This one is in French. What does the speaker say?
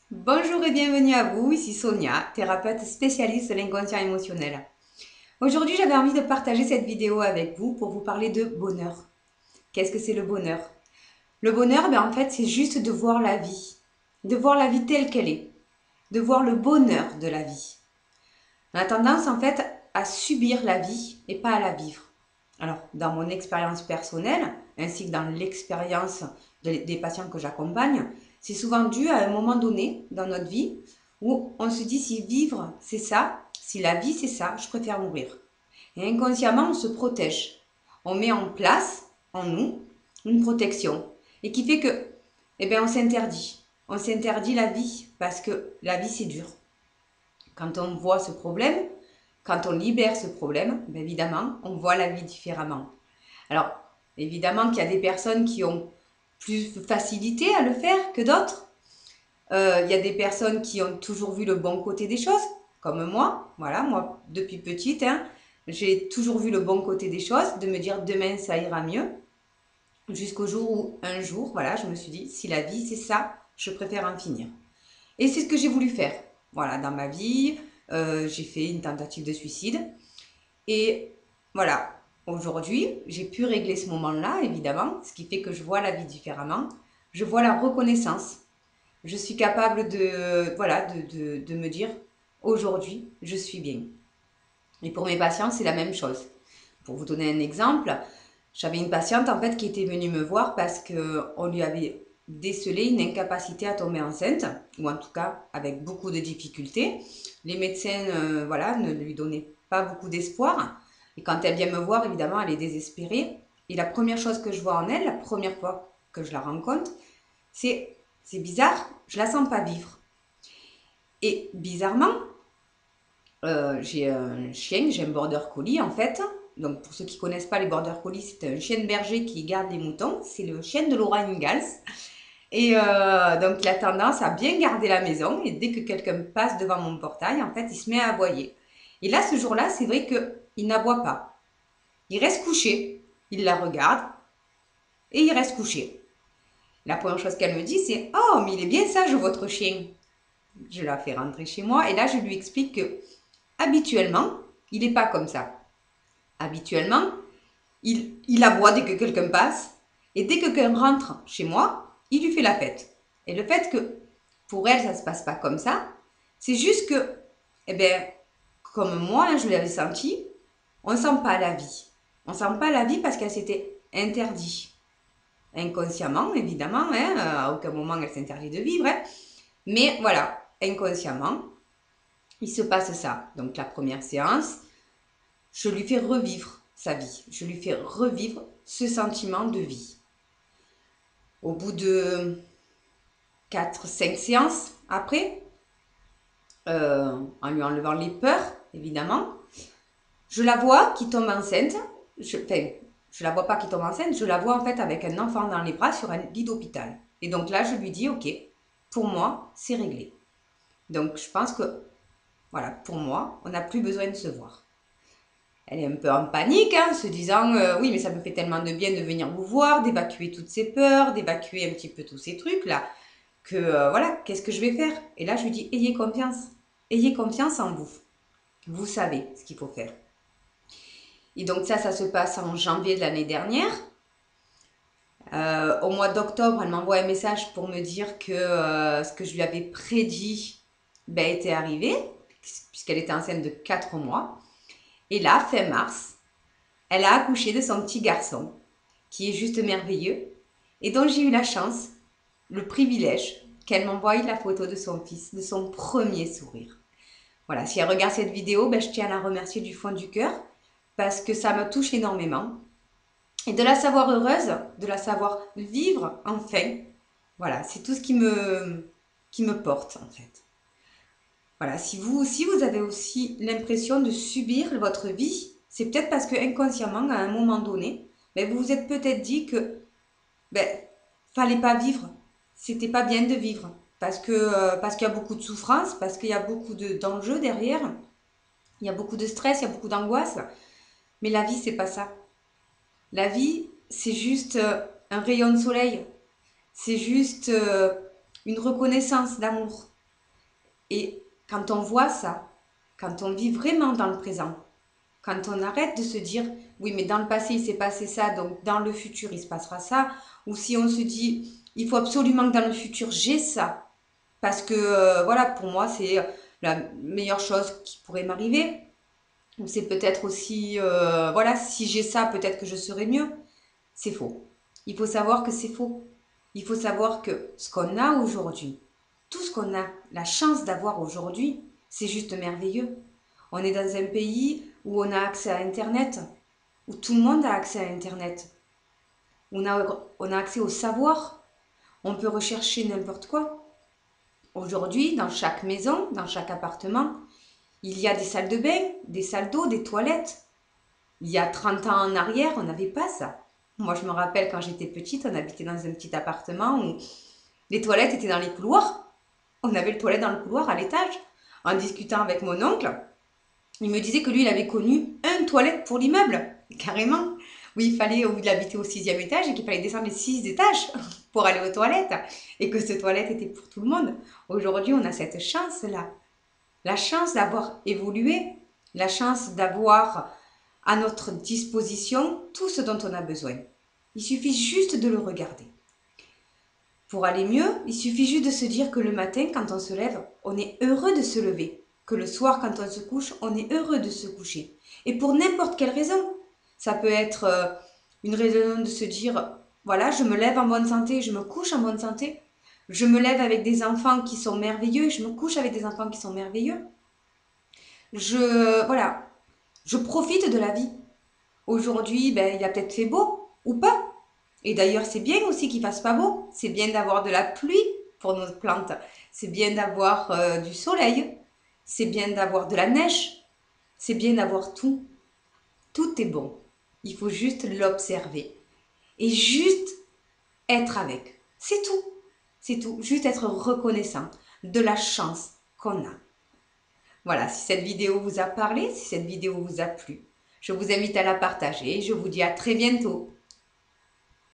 Bonjour et bienvenue à vous, ici Sonia, thérapeute spécialiste de l'inconscient émotionnel. Aujourd'hui, j'avais envie de partager cette vidéo avec vous pour vous parler de bonheur. Qu'est-ce que c'est le bonheur? Le bonheur, en fait, c'est juste de voir la vie telle qu'elle est, de voir le bonheur de la vie. On a tendance, en fait, à subir la vie et pas à la vivre. Alors, dans mon expérience personnelle, ainsi que dans l'expérience des patients que j'accompagne, c'est souvent dû à un moment donné dans notre vie où on se dit si vivre c'est ça, si la vie c'est ça, je préfère mourir. Et inconsciemment, on se protège. On met en place, en nous, une protection. Et qui fait que, on s'interdit. On s'interdit la vie parce que la vie c'est dur. Quand on voit ce problème, quand on libère ce problème, évidemment, on voit la vie différemment. Alors, évidemment qu'il y a des personnes qui ont plus de facilité à le faire que d'autres. Il y a des personnes qui ont toujours vu le bon côté des choses, comme moi. Voilà, moi, depuis petite, j'ai toujours vu le bon côté des choses, de me dire demain ça ira mieux. Jusqu'au jour où, un jour, voilà, je me suis dit, si la vie c'est ça, je préfère en finir. Et c'est ce que j'ai voulu faire. Voilà, dans ma vie, j'ai fait une tentative de suicide. Et voilà, aujourd'hui, j'ai pu régler ce moment-là, évidemment, ce qui fait que je vois la vie différemment. Je vois la reconnaissance. Je suis capable de me dire, aujourd'hui, je suis bien. Et pour mes patients, c'est la même chose. Pour vous donner un exemple, j'avais une patiente en fait qui était venue me voir parce qu'on lui avait décelé une incapacité à tomber enceinte, ou en tout cas avec beaucoup de difficultés. Les médecins ne lui donnaient pas beaucoup d'espoir. Et quand elle vient me voir, évidemment, elle est désespérée. Et la première chose que je vois en elle, la première fois que je la rencontre, c'est bizarre, je la sens pas vivre. Et bizarrement, j'ai un chien, j'ai un border collie en fait. Donc pour ceux qui connaissent pas les border collie, c'est un chien de berger qui garde les moutons. C'est le chien de Laura Ingalls. Et donc il a tendance à bien garder la maison. Et dès que quelqu'un passe devant mon portail, en fait, il se met à aboyer. Et là, ce jour-là, c'est vrai qu'il n'aboie pas. Il reste couché. Il la regarde et il reste couché. La première chose qu'elle me dit, c'est «Oh, mais il est bien sage, votre chien!» Je la fais rentrer chez moi et là, je lui explique que habituellement, il n'est pas comme ça. Habituellement, il aboie dès que quelqu'un passe et dès que quelqu'un rentre chez moi, il lui fait la fête. Et le fait que pour elle, ça ne se passe pas comme ça, c'est juste que, comme moi, je l'avais senti, on ne sent pas la vie. On ne sent pas la vie parce qu'elle s'était interdit. Inconsciemment, évidemment, à aucun moment elle s'interdit de vivre, mais voilà, inconsciemment, il se passe ça. Donc la première séance, je lui fais revivre sa vie. Je lui fais revivre ce sentiment de vie. Au bout de 4-5 séances après, en lui enlevant les peurs, évidemment, je la vois qui tombe enceinte. Je la vois pas qui tombe enceinte, je la vois en fait avec un enfant dans les bras sur un lit d'hôpital. Et donc là, je lui dis, ok, pour moi, c'est réglé. Donc je pense que, voilà, pour moi, on n'a plus besoin de se voir. Elle est un peu en panique, se disant oui, mais ça me fait tellement de bien de venir vous voir, d'évacuer toutes ces peurs, d'évacuer un petit peu tous ces trucs-là, que voilà, qu'est-ce que je vais faire? Et là, je lui dis ayez confiance en vous. Vous savez ce qu'il faut faire. Et donc ça se passe en janvier de l'année dernière. Au mois d'octobre, elle m'envoie un message pour me dire que ce que je lui avais prédit était arrivé, puisqu'elle était enceinte de 4 mois. Et là, fin mars, elle a accouché de son petit garçon, qui est juste merveilleux, et dont j'ai eu la chance, le privilège, qu'elle m'envoie la photo de son fils, de son premier sourire. Voilà, si elle regarde cette vidéo, je tiens à la remercier du fond du cœur, parce que ça me touche énormément. Et de la savoir heureuse, de la savoir vivre enfin, voilà, c'est tout ce qui me porte en fait. Voilà, si vous aussi vous avez aussi l'impression de subir votre vie, c'est peut-être parce que inconsciemment, à un moment donné, vous vous êtes peut-être dit que fallait pas vivre, c'était pas bien de vivre, parce qu'il y a beaucoup de souffrance, parce qu'il y a beaucoup d'enjeux derrière, il y a beaucoup de stress, il y a beaucoup d'angoisse. Mais la vie, c'est pas ça. La vie, c'est juste un rayon de soleil, c'est juste une reconnaissance d'amour. Et quand on voit ça, quand on vit vraiment dans le présent, quand on arrête de se dire, oui, mais dans le passé, il s'est passé ça, donc dans le futur, il se passera ça, ou si on se dit, il faut absolument que dans le futur, j'ai ça, parce que, voilà, pour moi, c'est la meilleure chose qui pourrait m'arriver, ou c'est peut-être aussi, voilà, si j'ai ça, peut-être que je serai mieux. C'est faux. Il faut savoir que c'est faux. Il faut savoir que ce qu'on a aujourd'hui, tout ce qu'on a la chance d'avoir aujourd'hui, c'est juste merveilleux. On est dans un pays où on a accès à Internet, où tout le monde a accès à Internet. On a accès au savoir. On peut rechercher n'importe quoi. Aujourd'hui, dans chaque maison, dans chaque appartement, il y a des salles de bain, des salles d'eau, des toilettes. Il y a 30 ans en arrière, on n'avait pas ça. Moi, je me rappelle quand j'étais petite, on habitait dans un petit appartement où les toilettes étaient dans les couloirs. On avait le toilette dans le couloir à l'étage. En discutant avec mon oncle, il me disait que lui, il avait connu une toilette pour l'immeuble, carrément. Oui, où il habitait au 6e étage et qu'il fallait descendre les 6 étages pour aller aux toilettes. Et que cette toilette était pour tout le monde. Aujourd'hui, on a cette chance-là. La chance d'avoir évolué, la chance d'avoir à notre disposition tout ce dont on a besoin. Il suffit juste de le regarder. Pour aller mieux, il suffit juste de se dire que le matin, quand on se lève, on est heureux de se lever. Que le soir, quand on se couche, on est heureux de se coucher. Et pour n'importe quelle raison. Ça peut être une raison de se dire, voilà, je me lève en bonne santé, je me couche en bonne santé. Je me lève avec des enfants qui sont merveilleux, je me couche avec des enfants qui sont merveilleux. Voilà, je profite de la vie. Aujourd'hui, il a peut-être fait beau ou pas. Et d'ailleurs, c'est bien aussi qu'il fasse pas beau. C'est bien d'avoir de la pluie pour nos plantes. C'est bien d'avoir du soleil. C'est bien d'avoir de la neige. C'est bien d'avoir tout. Tout est bon. Il faut juste l'observer. Et juste être avec. C'est tout. C'est tout. Juste être reconnaissant de la chance qu'on a. Voilà, si cette vidéo vous a parlé, si cette vidéo vous a plu, je vous invite à la partager. Je vous dis à très bientôt.